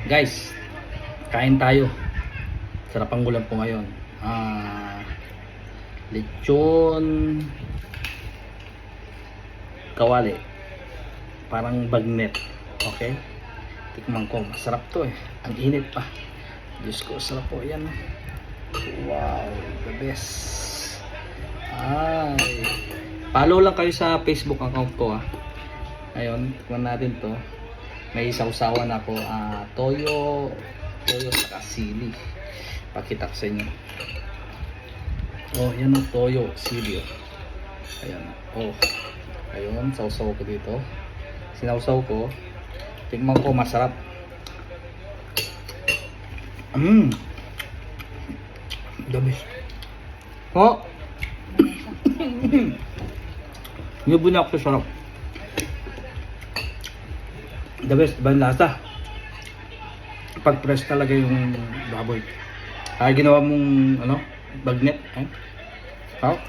Guys, kain tayo. Sarap ang ulam po ngayon. Lechon kawali. Parang bagnet. Okay? Tikman ko. Masarap to eh. Ang init pa. Diyos ko, sarap po. Yan. Wow. The best. Ay. Follow lang kayo sa Facebook account ko ah. Ngayon, tikman natin to. May sausawan ako, toyo saka sili. Pakita ko sa inyo. Oh, yan ang toyo, sili. Ayan. Oh. Ayun, sausaw ko dito. Sinausaw ko. Tingnan ko, masarap. Dami. Oh. Nubo na ako sa sarap. The best, ibang lasa. Pag press talaga yung baboy. Ay ginawa mong ano, bagnet, eh. How?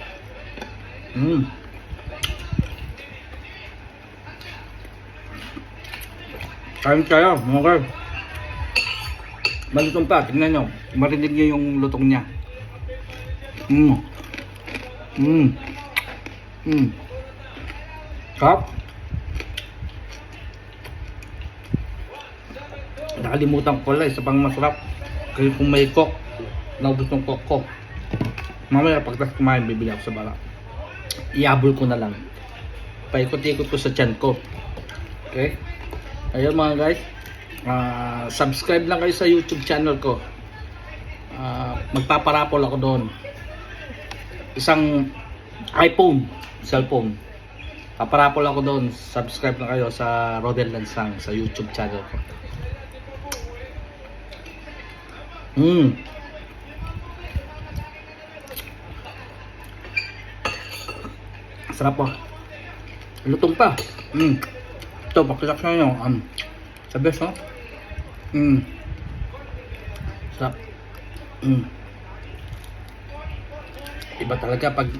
Kain kayo, mga girl. Malutong pa, tingnan nyo. Marinig nyo yung lutong niya. Kap. Nakalimutan ko pala, isa pang masarap. Kasi kung may coke, naubos ng coke ko. Mamaya pagtas kumain, bibili ako sa bala. Iabol ko na lang. Paikot-ikot ko sa tiyan ko. Okay? Ayun mga guys. Subscribe lang kayo sa YouTube channel ko. Magpaparapol ako doon. Isang iPhone, cellphone. Paparapol ako doon. Subscribe lang kayo sa Rodel Lansang sa YouTube channel ko. Sarap po. Lutong pa. Ito, pakilak na nyo. The best, no? Sarap. Iba talaga pag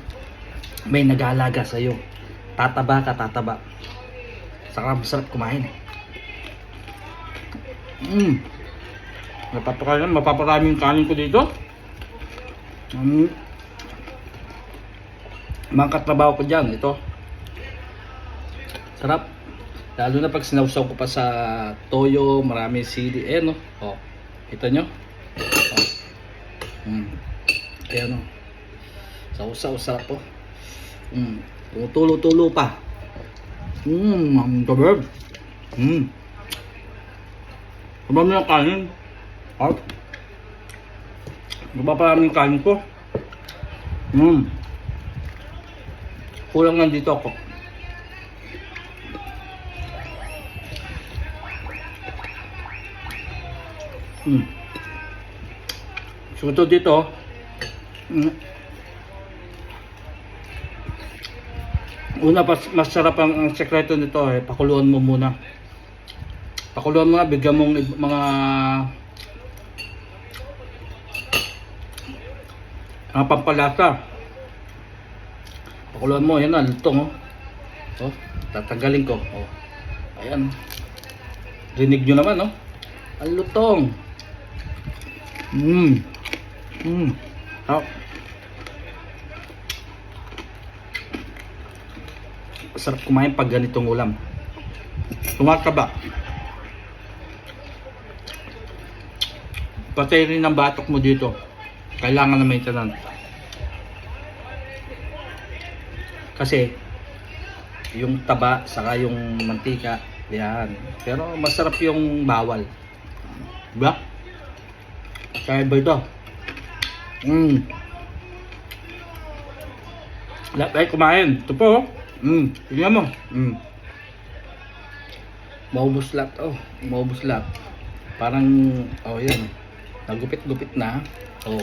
may nag-aalaga sa'yo. Tataba ka, tataba. Saka masarap kumain. Mapaparaming kanin ko dito. Mga katrabaho ko dyan, ito. Sarap. Lalo na pag sinawsaw ko pa sa toyo, marami sili. Ayan, no? Oh, kita nyo? Ayan, no? Sausaw, sarap po. Tumutulo-tulo pa. Ang gabag. Sabang mo yung kanin. At napaparami yung kanin ko. Kulang lang dito ako. So ito dito. Una, masarap ang sekreto nito eh. Pakuluan mo muna. Pakuluan mo nga, bigyan mong mga pampalasa. Pakuluan mo, yan na, lutong oh. Oh, tatanggalin ko. Oh. Ayan. Rinig nyo naman, oh. Ang lutong. Oh. Sarap kumain pag ganitong ulam. Tumakaba. Patay rin ang batok mo dito. Kailangan na maintenance. Kasi yung taba saka yung mantika, yan. Pero masarap yung bawal. Diba? Kaya ba ito? Lahat ay kumain. Ito po. Tingnan mo. Maubos lahat. Oh, maubos lahat. Parang, oh yan. Nagupit-gupit na. Oh.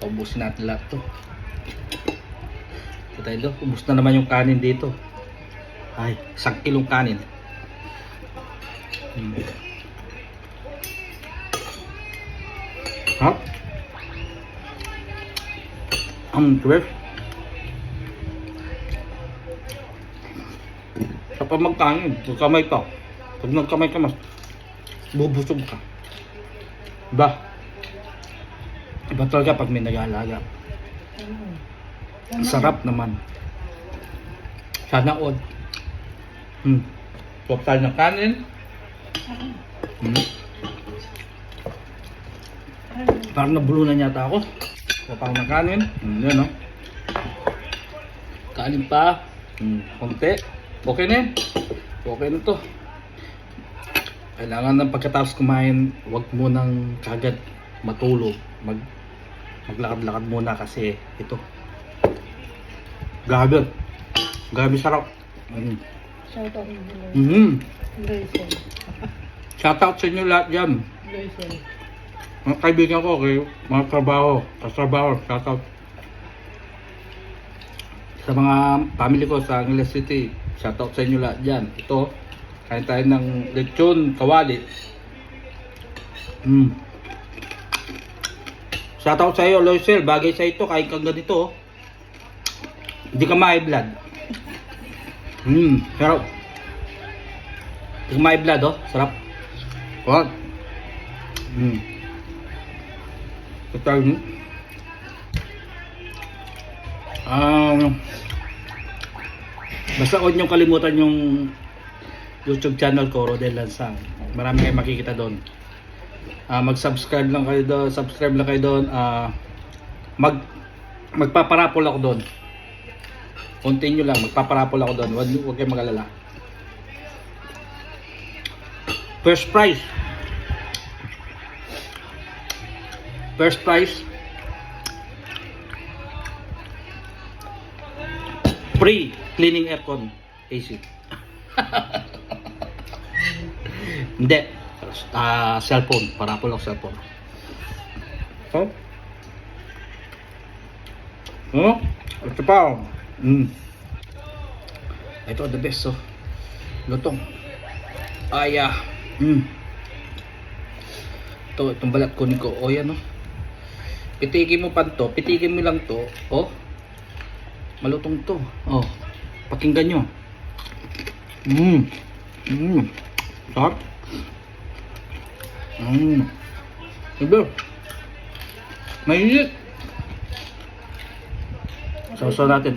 Ubusin natin lahat to. Kita ito. Ubus na naman yung kanin dito. Ay, 1 kilong kanin. Ha? Fresh. Sa pamagkain, kamay pa. Pag nagkamay ka mas bubusog ka. Diba? Iba talaga pag may nag-aalaga. Ang sarap naman. Sana all. Swap tayo ng kanin. Parang nabulunan yata ako. Swap ako ng kanin. Yan, no? Kanin pa. Konti. Okay na yan. Okay na to. Kailangan ng pagkatapos kumain, huwag munang kagad matulog. Maglakad-lakad muna kasi ito. Grabe. Grabe sarap. Shoutout mo. Rachel. Shoutout sa inyo lahat dyan. Rachel. Mga kaibigan ko, okay, mga katrabaho, shoutout. Sa mga family ko sa Angeles City, shoutout sa inyo lahat dyan. Ito, kain tayo ng lechon kawali. Shoutout sa iyo, Loisel, bagay sa ito, kain kang ganito. Hindi ka ma-high blood. Sarap. Hindi ka ma-high blood, oh, sarap. What? Ito, basta huwag niyong kalimutan yung YouTube channel ko, Rodel Lansang. Marami kayong makikita doon. Mag-subscribe lang kayo doon, magpaparapol ako doon. Continue lang, magpaparapol ako doon. Huwag kayong mag-alala. First prize. Free cleaning aircon AC. Hindi. Cellphone. Parapol ako cellphone. Ito pa. Ito the best. Lutong. Itong balat kunin ko. Yan, pitikin mo pa to. Pitikin mo lang to. Malutong to. Pakinggan nyo. Sarap. Diba? Mainit. Sausaw natin,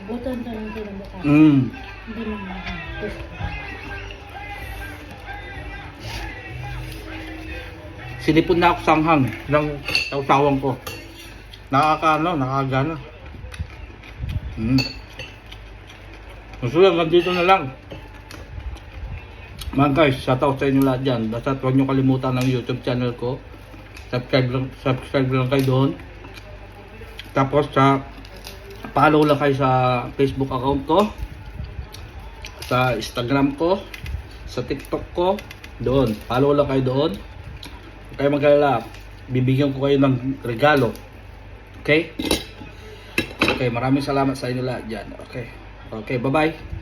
Butan ka lang din ang mukha. Hindi lang mahal. Sinipon na ako sanghang ng sausawang ko. Nakakagana. So yan, nandito na lang. Mga guys, shoutout sa inyo lahat dyan. Basta huwag nyo kalimutan ng YouTube channel ko. Subscribe lang kayo doon. Tapos follow lang kayo sa Facebook account ko, sa Instagram ko, sa TikTok ko. Doon, follow lang kayo doon. Huwag kayo mag-alala. Bibigyan ko kayo ng regalo. Okay? Okay, maraming salamat sa inyo lahat dyan. Okay, bye-bye.